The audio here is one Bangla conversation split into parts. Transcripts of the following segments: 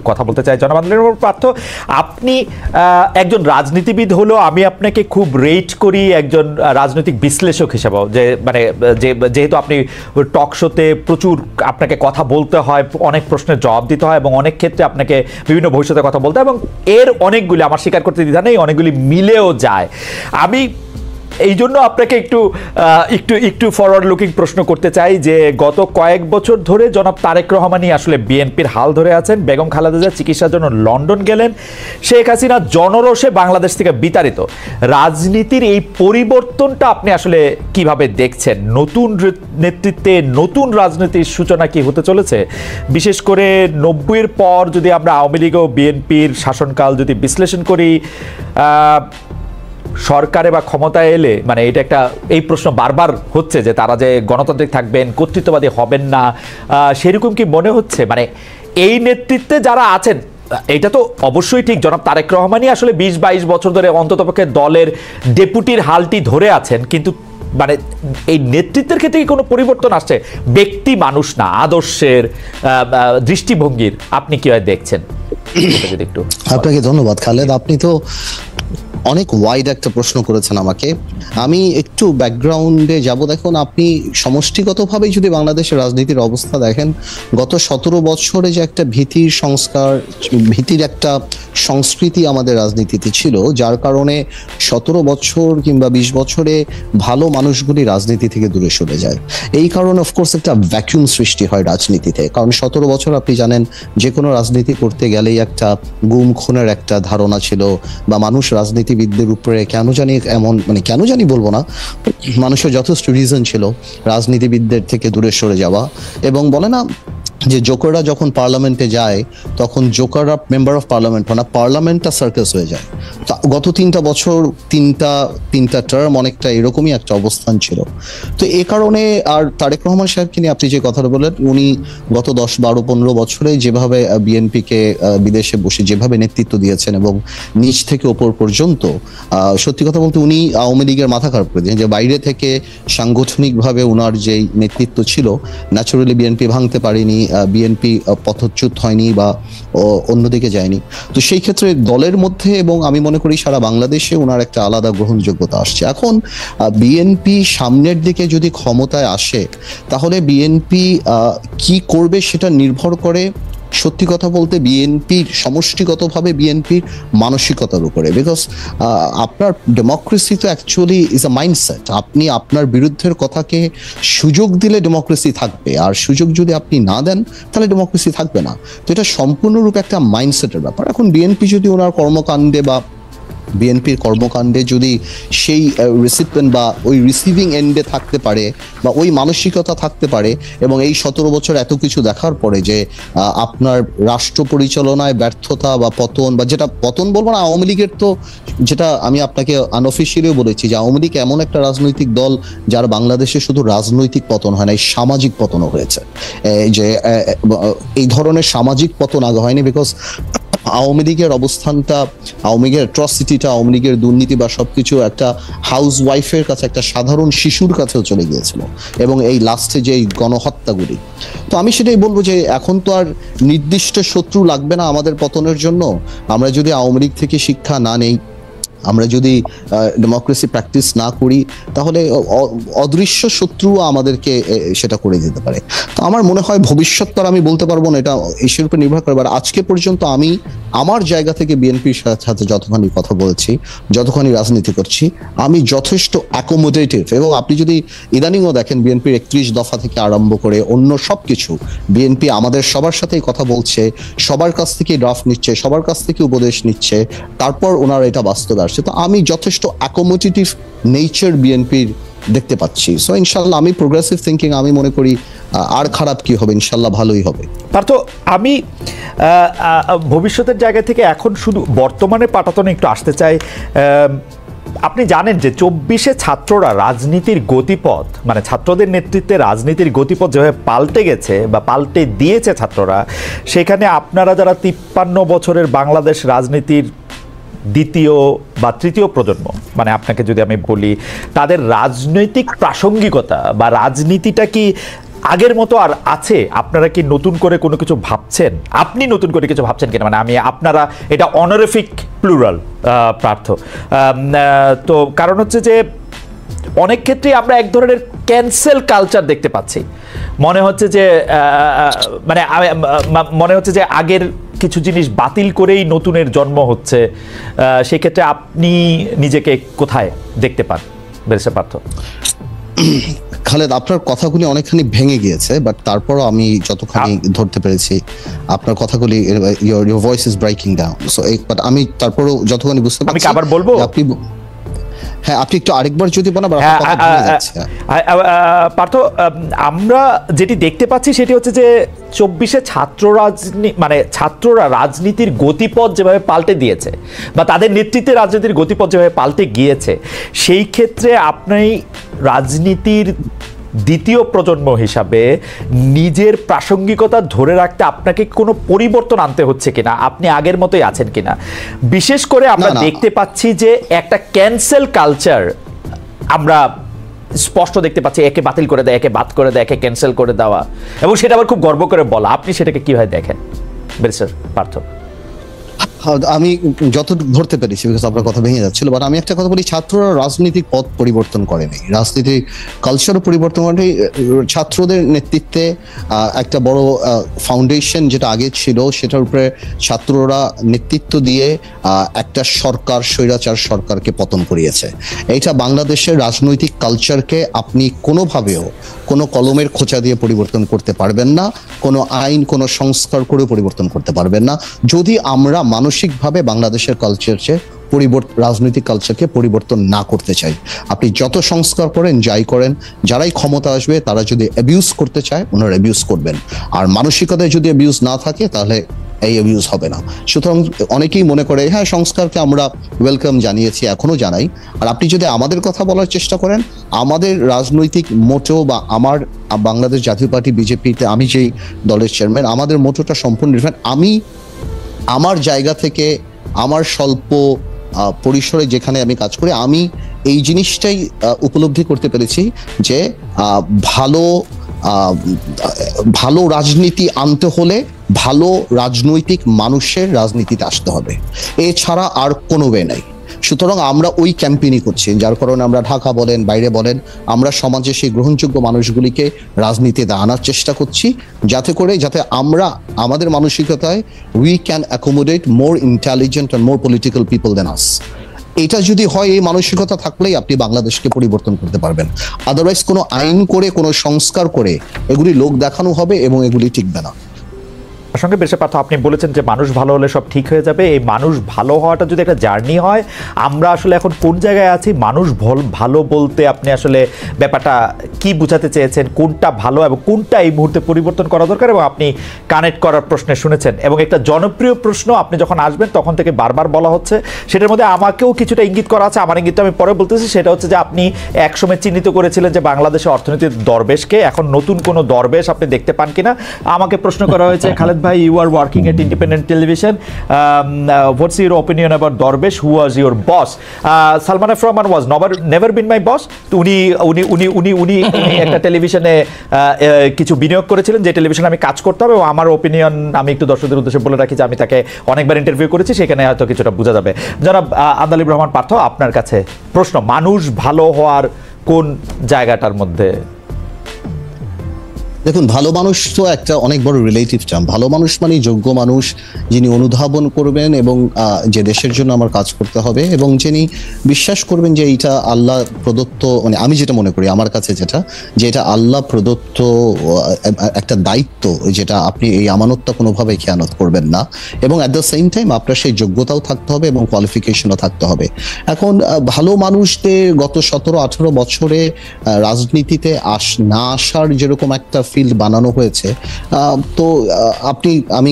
কথা বলতে চাই। জনাব পার্থ, আপনি একজন রাজনীতিবিদ হলো আমি আপনাকে খুব রেট করি একজন রাজনৈতিক বিশ্লেষক হিসেবেও, যে মানে যেহেতু আপনি টক শোতে প্রচুর আপনাকে কথা বলতে হয়, অনেক প্রশ্নের জবাব দিতে হয় এবং অনেক ক্ষেত্রে আপনাকে বিভিন্ন ভবিষ্যতে কথা বলতে হয় এবং এর অনেকগুলি, আমার স্বীকার করতে দ্বিধা নেই, অনেকগুলি মিলেও যায়। আমি এই জন্য আপনাকে একটু ফরওয়ার্ড লুকিং প্রশ্ন করতে চাই যে গত কয়েক বছর ধরে জনাব তারেক রহমানই আসলে বিএনপির হাল ধরে আছেন। বেগম খালেদা জিয়া চিকিৎসার জন্য লন্ডন গেলেন, শেখ হাসিনা জনরোষে বাংলাদেশ থেকে বিতাড়িত। রাজনীতির এই পরিবর্তনটা আপনি আসলে কিভাবে দেখছেন? নতুন নেতৃত্বে নতুন রাজনীতির সূচনা কি হতে চলেছে? বিশেষ করে 90-এর পর যদি আমরা আওয়ামী লীগ ও বিএনপির শাসনকাল যদি বিশ্লেষণ করি, সরকারে বা ক্ষমতায় এলে মানে এটা একটা এই প্রশ্ন বারবার হচ্ছে যে তারা যে গণতান্ত্রিক থাকবেন, কর্তৃত্ববাদী হবেন না, সেরকম কি মনে হচ্ছে? মানে এই নেতৃত্বে যারা আছেন, এটা তো অবশ্যই ঠিক জনাব তারেক রহমানই আসলে 20-22 বছর ধরে অন্ততপক্ষে দলের ডেপুটির হালটি ধরে আছেন, কিন্তু মানে এই নেতৃত্বের ক্ষেত্রে কি কোনো পরিবর্তন আসছে? ব্যক্তি মানুষ না, আদর্শের, দৃষ্টিভঙ্গির আপনি কিভাবে দেখছেন? একটু আপনাকে ধন্যবাদ খালেদ, আপনি তো অনেক ওয়াইড একটা প্রশ্ন করেছেন আমাকে। আমি একটু ব্যাকগ্রাউন্ডে যাব। দেখুন, আপনি সমষ্টিগতভাবে যদি বাংলাদেশের রাজনীতির অবস্থা দেখেন, গত 17 বছরে যে একটা ভীতির সংস্কার, ভীতির একটা সংস্কৃতি আমাদের রাজনীতিতে ছিল, যার কারণে 17 বছর কিংবা 20 বছরে ভালো মানুষগুলি রাজনীতি থেকে দূরে সরে যায়। এই কারণে অফকোর্স একটা ভ্যাকুয়াম সৃষ্টি হয় রাজনীতিতে। কারণ 17 বছর আপনি জানেন যে কোনো রাজনীতি করতে গেলেই একটা গুম খুনের একটা ধারণা ছিল, বা মানুষ রাজনীতিবিদদের উপরে কেন জানি এমন, মানে কেন জানি বলবো না, মানুষের যথেষ্ট রিজন ছিল রাজনীতিবিদদের থেকে দূরে সরে যাওয়া। এবং বলে না যে জোকাররা যখন পার্লামেন্টে যায় তখন জোকাররা মেম্বার অফ পার্লামেন্ট হয় না, পার্লামেন্টটা সার্কাস হয়ে যায়। গত 3টা বছর, তিনটা টার্ম অনেকটা এরকমই একটা অবস্থান ছিল। তো এই কারণে, আর তারেক রহমান সাহেবকে নিয়ে আপনি যে কথাটা বললেন, উনি গত 10, 12, 15 বছরে যেভাবে বিএনপিকে বিদেশে বসে যেভাবে নেতৃত্ব দিয়েছেন এবং নিচ থেকে ওপর পর্যন্ত, সত্যি কথা বলতে উনি আওয়ামী লীগের মাথা খারাপ করে দিয়েছেন। যে বাইরে থেকে সাংগঠনিকভাবে ওনার যেই নেতৃত্ব ছিল, ন্যাচুরালি বিএনপি ভাঙতে পারেনি, বিএনপি পথচ্যুত হয়নি বা অন্যদিকে যায়নি। তো সেই ক্ষেত্রে দলের মধ্যে এবং আমি মনে করি সারা বাংলাদেশে ওনার একটা আলাদা গ্রহণযোগ্যতা আসছে। এখন বিএনপি সামনের দিকে যদি ক্ষমতায় আসে, তাহলে বিএনপি কি করবে সেটা নির্ভর করে সত্যি কথা বলতে বিএনপির সমষ্টিগতভাবে বিএনপির মানসিকতার উপরে। বিকজ আপনার ডেমোক্রেসি তো অ্যাকচুয়ালি ইজ আ মাইন্ডসেট। আপনি আপনার বিরুদ্ধের কথাকে সুযোগ দিলে ডেমোক্রেসি থাকবে, আর সুযোগ যদি আপনি না দেন তাহলে ডেমোক্রেসি থাকবে না। তো এটা সম্পূর্ণরূপে একটা মাইন্ডসেটের ব্যাপার। এখন বিএনপি যদি ওনার কর্মকাণ্ডে বা বিএনপির কর্মকাণ্ডে যদি সেই রিসিপিয়েন্ট বা ওই রিসিভিং এন্ডে থাকতে পারে বা ওই মানসিকতা থাকতে পারে, এবং এই 17 বছর এত কিছু দেখার পরে যে আপনার রাষ্ট্র পরিচালনায় ব্যর্থতা বা পতন, বা যেটা পতন বলবো না, আওয়ামী লীগের তো, যেটা আমি আপনাকে আনঅফিসিয়ালিও বলেছি যে আওয়ামী লীগ এমন একটা রাজনৈতিক দল যার বাংলাদেশে শুধু রাজনৈতিক পতন হয় না, এই সামাজিক পতনও হয়েছে। যে এই ধরনের সামাজিক পতন আগে হয়নি, বিকজ আওয়ামী লীগের অবস্থানটা, আওয়ামী লীগের অ্যাট্রসিটিটা, আওয়ামী লীগের দুর্নীতি বা সবকিছু একটা হাউস ওয়াইফের কাছে, একটা সাধারণ শিশুর কাছেও চলে গিয়েছিল, এবং এই লাস্টে যে গণহত্যাগুলি। তো আমি সেটাই বলবো যে এখন তো আর নির্দিষ্ট শত্রু লাগবে না আমাদের পতনের জন্য। আমরা যদি আওয়ামী লীগ থেকে শিক্ষা না নেই, আমরা যদি ডেমোক্রেসি প্র্যাকটিস না করি, তাহলে অদৃশ্য শত্রু আমাদেরকে সেটা করে দিতে পারে। তো আমার মনে হয় ভবিষ্যৎ তো আমি বলতে পারবো না, এটা এর উপর নির্ভর করে। আজকে পর্যন্ত আমি আমার জায়গা থেকে বিএনপির সাথে যতখানি কথা বলছি, যতখানি রাজনীতি করছি, আমি যথেষ্ট অ্যাকোমোডেটিভ। এবং আপনি যদি ইদানিংও দেখেন বিএনপির 31 দফা থেকে আরম্ভ করে অন্য সবকিছু, বিএনপি আমাদের সবার সাথেই কথা বলছে, সবার কাছ থেকে ড্রাফট নিচ্ছে, সবার কাছ থেকে উপদেশ নিচ্ছে, তারপর ওনারা এটা বাস্তবে আসছে। তো আমি যথেষ্ট অ্যাকোমোডেটিভ নেচার বিএনপির দেখতে পাচ্ছি। সো ইনশাল্লাহ আমি প্রোগ্রেসিভ থিঙ্কিং, আমি মনে করি আর খারাপ কি হবে, ইনশাল্লাহ ভালোই হবে। পার্থ, আমি ভবিষ্যতের জায়গা থেকে এখন শুধু বর্তমানে পাটাতনে একটু আসতে চাই। আপনি জানেন যে 24-এ ছাত্ররা রাজনীতির গতিপথ, মানে ছাত্রদের নেতৃত্বে রাজনীতির গতিপথ যেভাবে পাল্টে গেছে বা পাল্টে দিয়েছে ছাত্ররা, সেখানে আপনারা যারা 53 বছরের বাংলাদেশ রাজনীতির দ্বিতীয় বা তৃতীয় প্রজন্ম, মানে আপনাকে যদি আমি বলি, তাদের রাজনৈতিক প্রাসঙ্গিকতা বা রাজনীতিটা কি আগের মতো আর আছে? আপনারা কি নতুন করে কোনো কিছু ভাবছেন? আপনি নতুন করে কিছু ভাবছেন কিনা, মানে আমি আপনারা, এটা অনারিফিক প্লুরাল পার্থ। তো কারণ হচ্ছে যে অনেক ক্ষেত্রে আমরা এক ধরনের ক্যান্সেল কালচার দেখতে পাচ্ছি। মনে হচ্ছে যে মনে হচ্ছে যে আগের কিছু জিনিস বাতিল করেই নতুনের জন্ম হচ্ছে। সেক্ষেত্রে আপনি নিজেকে কোথায় দেখতে পান ব্যারিস্টার পার্থ? খালেদ, আপনার কথাগুলি অনেকখানি ভেঙে গিয়েছে, বাট তারপরও আমি যতখানি ধরতে পেরেছি আপনার কথাগুলি, your voice is breaking down, so but আমি তারপরও যতখানি বুঝতে পারছি। আমি কি আবার বলবো? আপনি, হ্যাঁ, আপনি একটু আরেকবার যদি বলেন। পার্থ, আমরা যেটি দেখতে পাচ্ছি সেটি হচ্ছে যে 24-এ ছাত্ররা রাজনীতির গতিপথ যেভাবে পাল্টে দিয়েছে, বা তাদের নেতৃত্বে রাজনীতির গতিপথ যেভাবে পাল্টে গিয়েছে, সেই ক্ষেত্রে আপনি রাজনীতির দ্বিতীয় প্রজন্ম হিসাবে নিজের প্রাসঙ্গিকতা ধরে রাখতে আপনাকে কোনো পরিবর্তন আনতে হচ্ছে কিনা, আপনি আগের মতোই আছেন কিনা? বিশেষ করে আমরা দেখতে পাচ্ছি যে একটা ক্যান্সেল কালচার আমরা স্পষ্ট দেখতে পাচ্ছি, একে বাতিল করে দেয়, একে বাদ করে দেয়, একে ক্যান্সেল করে দেওয়া, এবং সেটা আবার খুব গর্ব করে বলা। আপনি সেটাকে কিভাবে দেখেন ব্যারিস্টার পার্থ? আমি যত ধরতে পেরেছি, বিকজ আপনার কথা ভেঙে যাচ্ছিল, বাট আমি একটা কথা বলি, ছাত্ররা রাজনৈতিক পথ পরিবর্তন করেনি, রাজনীতির কালচারও পরিবর্তন করেনি। ছাত্রদের নেতৃত্বে একটা বড় ফাউন্ডেশন যেটা আগে ছিল, সেটার উপরে ছাত্ররা নেতৃত্ব দিয়ে একটা সরকার, স্বৈরাচার সরকারকে পতন করিয়েছে। এইটা বাংলাদেশের রাজনৈতিক কালচারকে আপনি কোনোভাবেও কোনো কলমের খোঁচা দিয়ে পরিবর্তন করতে পারবেন না, কোনো আইন, কোনো সংস্কার করে পরিবর্তন করতে পারবেন না, যদি আমরা মানসিকভাবে বাংলাদেশের কালচারকে রাজনৈতিক কালচারকে পরিবর্তন না করতে চাই। আপনি যত সংস্কার করেন, যাই করেন, যারাই ক্ষমতা আসবে তারা যদি অ্যাবিউজ করতে চায়, ওনারা অ্যাবিউজ করবেন। আর মানসিকতায় যদি অ্যাবিউজ না থাকে, তাহলে এই অ্যাবিউজ হবে না। সুতরাং অনেকেই মনে করে, হ্যাঁ, সংস্কারকে আমরা ওয়েলকাম জানিয়েছি, এখনো জানাই। আর আপনি যদি আমাদের কথা বলার চেষ্টা করেন, আমাদের রাজনৈতিক মোটো বা আমার বাংলাদেশ জাতীয় পার্টি বিজেপিতে আমি যেই দলের চেয়ারম্যান, আমাদের মোটোটা সম্পূর্ণ ডিফারেন্ট। আমি আমার জায়গা থেকে, আমার স্বল্প পরিসরে যেখানে আমি কাজ করি, আমি এই জিনিসটাই উপলব্ধি করতে পেরেছি যে ভালো রাজনীতি আনতে হলে ভালো রাজনৈতিক মানুষের রাজনীতিতে আসতে হবে, এছাড়া আর কোনো ওয়ে নাই। সুতরাং আমরা ওই ক্যাম্পেইনই করছি, যার কারণে আমরা ঢাকা বলেন, বাইরে বলেন, আমরা সমাজে সেই গ্রহণযোগ্য মানুষগুলিকে রাজনীতিতে আনার চেষ্টা করছি, যাতে আমরা আমাদের মানসিকতায় we can accommodate more intelligent and more political people than us. এটা যদি হয়, এই মানসিকতা থাকলেই আপনি বাংলাদেশকে পরিবর্তন করতে পারবেন। আদারওয়াইজ কোনো আইন করে, কোনো সংস্কার করে এগুলি লোক দেখানো হবে এবং এগুলি টিকবে না। সঙ্গে ব্যারিস্টার পার্থ, আপনি বলেছেন যে মানুষ ভালো হলে সব ঠিক হয়ে যাবে। এই মানুষ ভালো হওয়াটা যদি একটা জার্নি হয়, আমরা আসলে এখন কোন জায়গায় আছি? মানুষ ভালো বলতে আপনি আসলে ব্যাপারটা কি বোঝাতে চেয়েছেন? কোনটা ভালো এবং কোনটা এই মুহূর্তে পরিবর্তন করা দরকার? এবং আপনি কানেক্ট করার প্রশ্নে শুনেছেন, এবং একটা জনপ্রিয় প্রশ্ন আপনি যখন আসবেন তখন থেকে বারবার বলা হচ্ছে, সেটার মধ্যে আমাকেও কিছুটা ইঙ্গিত করা আছে, আমার ইঙ্গিত আমি পরে বলতেছি। সেটা হচ্ছে যে আপনি একসময় চিহ্নিত করেছিলেন যে বাংলাদেশের অর্থনীতির দরবেশকে, এখন নতুন কোনো দরবেশ আপনি দেখতে পান কিনা? আমাকে প্রশ্ন করা হয়েছে, খালেদ ভাই, you are working at independent television, what's your opinion about Darbesh, who was your boss? Salman F. Rahman was never been my boss. উনি একটা টেলিভিশনে কিছু বিনিয়োগ করেছিলেন, যে টেলিভিশনে আমি কাজ করতাম, এবং আমার ওপিনিয়ন আমি একটু দর্শকদের উদ্দেশ্যে বলে রাখি যে আমি তাকে অনেকবার ইন্টারভিউ করেছি, সেখানে হয়তো কিছুটা বোঝা যাবে। জনাব আন্দালিব রহমান পার্থ, আপনার কাছে প্রশ্ন, মানুষ ভালো হওয়ার কোন জায়গাটার মধ্যে? দেখুন, ভালো মানুষ তো একটা অনেক বড় রিলেটিভ টার্ম। ভালো মানুষ মানে যোগ্য মানুষ, যিনি অনুধাবন করবেন এবং যে দেশের জন্য আমার কাজ করতে হবে, এবং যিনি বিশ্বাস করবেন যে এইটা আল্লাহ প্রদত্ত, মানে আমি যেটা মনে করি আমার কাছে যে এটা আল্লাহ প্রদত্ত একটা দায়িত্ব, যেটা আপনি এই আমানতটা কোনোভাবে খেয়ানত করবেন না, এবং অ্যাট দ্য সেম টাইম আপনার সেই যোগ্যতাও থাকতে হবে এবং কোয়ালিফিকেশনও থাকতে হবে। এখন ভালো মানুষদের গত 17-18 বছরে রাজনীতিতে না আসার যেরকম একটা ফিল্ড বানানো হয়েছে, তো আমি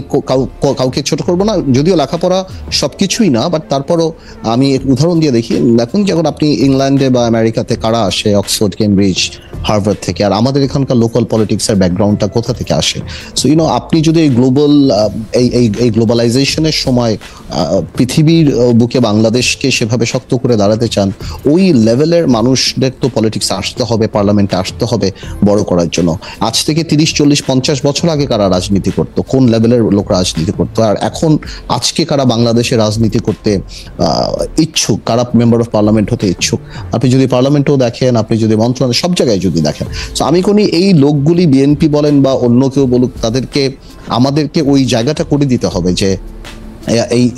কাউকে ছোট করবো না, যদিও লেখাপড়া সবকিছুই না, বাট তারপরও আমি উদাহরণ দিয়ে দেখি। দেখুন, যখন আপনি ইংল্যান্ডে বা আমেরিকাতে কারা আসে, অক্সফোর্ড, কেমব্রিজ, হার্ভার্ড থেকে, আর আমাদের এখানকার লোকাল পলিটিক্সের ব্যাকগ্রাউন্ডটা কোথা থেকে আসে? সো আপনি যদি এই গ্লোবালাইজেশনের সময় পৃথিবীর বুকে বাংলাদেশকে সেভাবে শক্ত করে দাঁড়াতে চান, ওই লেভেলের মানুষদের তো পলিটিক্স আসতে হবে, পার্লামেন্টে আসতে হবে বড় করার জন্য। আজ থেকে 30, 40, 50 বছর আগে কারা রাজনীতি করতো, কোন লেভেলের লোক রাজনীতি করতো, আর এখন আজকে কারা বাংলাদেশে রাজনীতি করতে ইচ্ছুক, কারা মেম্বার অফ পার্লামেন্ট হতে ইচ্ছুক। আপনি যদি পার্লামেন্টেও দেখেন, আপনি যদি মন্ত্রণালয়, সব জায়গায় যদি দেখেন। তো আমি কোনি এই লোকগুলি, বিএনপি বলেন বা অন্য কেউ বলুক, আমাদেরকে ওই জায়গাটা করে দিতে হবে যে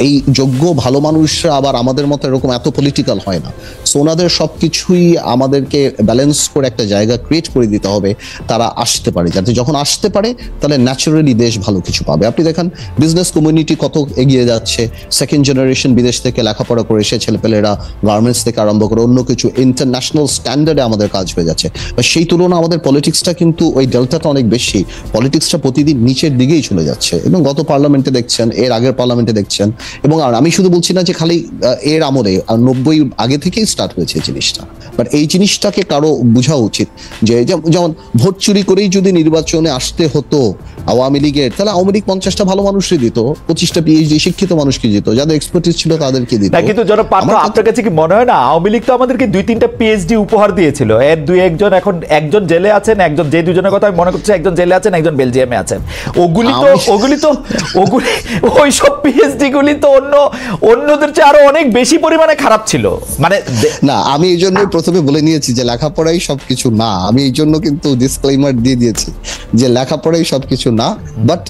এই যোগ্য ভালো মানুষরা আবার আমাদের মতো এরকম এত পলিটিক্যাল হয় না। সো ওনাদের সবকিছুই আমাদেরকে ব্যালেন্স করে একটা জায়গা ক্রিয়েট করে দিতে হবে, তারা আসতে পারে, যাতে যখন আসতে পারে তাহলে ন্যাচারালি দেশ ভালো কিছু পাবে। আপনি দেখেন বিজনেস কমিউনিটি কত এগিয়ে যাচ্ছে, সেকেন্ড জেনারেশন বিদেশ থেকে লেখাপড়া করে এসে ছেলেপেলেরা গার্মেন্টস থেকে আরম্ভ করে অন্য কিছু ইন্টারন্যাশনাল স্ট্যান্ডার্ডে আমাদের কাজ হয়ে যাচ্ছে। সেই তুলনায় আমাদের পলিটিক্সটা কিন্তু ওই ডেল্টাটা অনেক বেশি, পলিটিক্সটা প্রতিদিন নিচের দিকেই চলে যাচ্ছে। এবং গত পার্লামেন্টে দেখছেন, এর আগের পার্লামেন্টে দেখছেন, এবং আর আমি শুধু বলছি না যে খালি এর আমলে, 90 আগে থেকেই স্টার্ট হয়েছে জিনিসটা। বাট এই জিনিসটাকে কারো বোঝা উচিত যে যেমন ভোট চুরি করেই যদি নির্বাচনে আসতে হতো আওয়ামী লীগের, তাহলে আওয়ামী লীগ 50টা ভালো মানুষই দিত, 25টা পিএইচডি শিক্ষিত মানুষকে দিত, যাদের এক্সপার্টিস ছিল তাদেরকে দিত। কিন্তু জনাব পাত্র, আপনার কাছে কি মনে হয় না আওয়ামী লীগ তো আমাদেরকে 2-3টা পিএইচডি উপহার দিয়েছিল, এর 2-1জন এখন, একজন জেলে আছেন, একজন, যে দুজনের কথা আমি মনে করছি, একজন জেলে আছেন, একজন বেলজিয়ামে আছেন। ওগুলি ওই সব পিএইচডি গুলি তো অন্যদের চেয়ে আরো অনেক বেশি পরিমাণে খারাপ ছিল। মানে না, আমি এই জন্য প্রথমে বলে নিয়েছি যে লেখাপড়াই সবকিছু না। আমি এই জন্য কিন্তু ডিসক্লেইমার দিয়ে দিয়েছি যে লেখাপড়াই সবকিছু না, বাট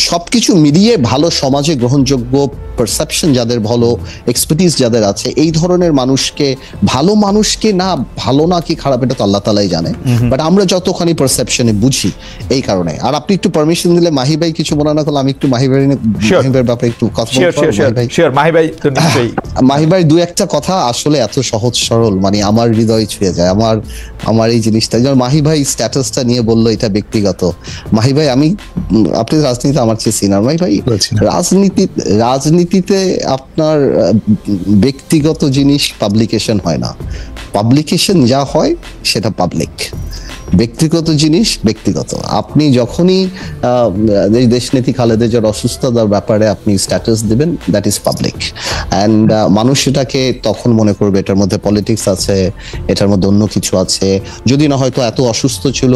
সবকিছু মিলিয়ে ভালো সমাজে গ্রহণযোগ্য পারসেপশন যাদের, ভালো এক্সপার্টিস যাদের আছে, এই ধরনের মানুষকে, ভালো মানুষকে না, ভালো না কি খারাপ এটা তো আল্লাহ তাআলাই জানে, বাট আমরা যতখানি পারসেপশনে বুঝি এই কারণে। আর আপনি একটু পারমিশন দিলে মাহি ভাই কিছু মনে না করলে আমি একটু মাহি ভাইয়ের ব্যাপারে একটু কথা বলবো। মাহি ভাই 2-1টা কথা আসলে এত সহজ সরল, মানে আমার হৃদয় ছুঁয়ে যায়। আমার এই জিনিসটা, যেমন মাহি ভাই স্ট্যাটাসটা নিয়ে বললো এটা ব্যক্তিগত। মাহি ভাই, আপনি রাজনীতি আমার চেয়ে সিনিয়র। মাহি ভাই, রাজনীতিতে আপনার ব্যক্তিগত জিনিস পাবলিকেশন হয় না, পাবলিকেশন যা হয় সেটা পাবলিক, ব্যক্তিগত জিনিস ব্যক্তিগত। আপনি যখনই দেশনেত্রী খালেদা জিয়ার অসুস্থতার ব্যাপারে আপনি স্ট্যাটাস দিবেন, দ্যাট ইজ পাবলিক, অ্যান্ড মানুষ এটাকে তখন মনে করবে এটার মধ্যে পলিটিক্স আছে, এটার মধ্যে অন্য কিছু আছে। যদি না হয়তো এত অসুস্থ ছিল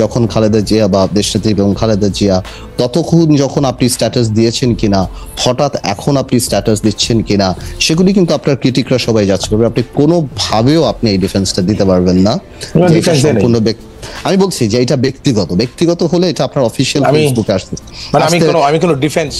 যখন খালেদা জিয়া বা দেশনেত্রী এবং খালেদা জিয়া, ততক্ষণ যখন আপনি স্ট্যাটাস দিয়েছেন কিনা, হঠাৎ এখন আপনি স্ট্যাটাস দিচ্ছেন কিনা, সেগুলি কিন্তু আপনার ক্রিটিকরা সবাই যাচ করবে। আপনি কোনোভাবেও আপনি এই ডিফেন্সটা দিতে পারবেন না। আমি বলছি যে এটা ব্যক্তিগত হলে এটা আপনার অফিসিয়াল ফেসবুকে আসছে। আমি কোনো ডিফেন্স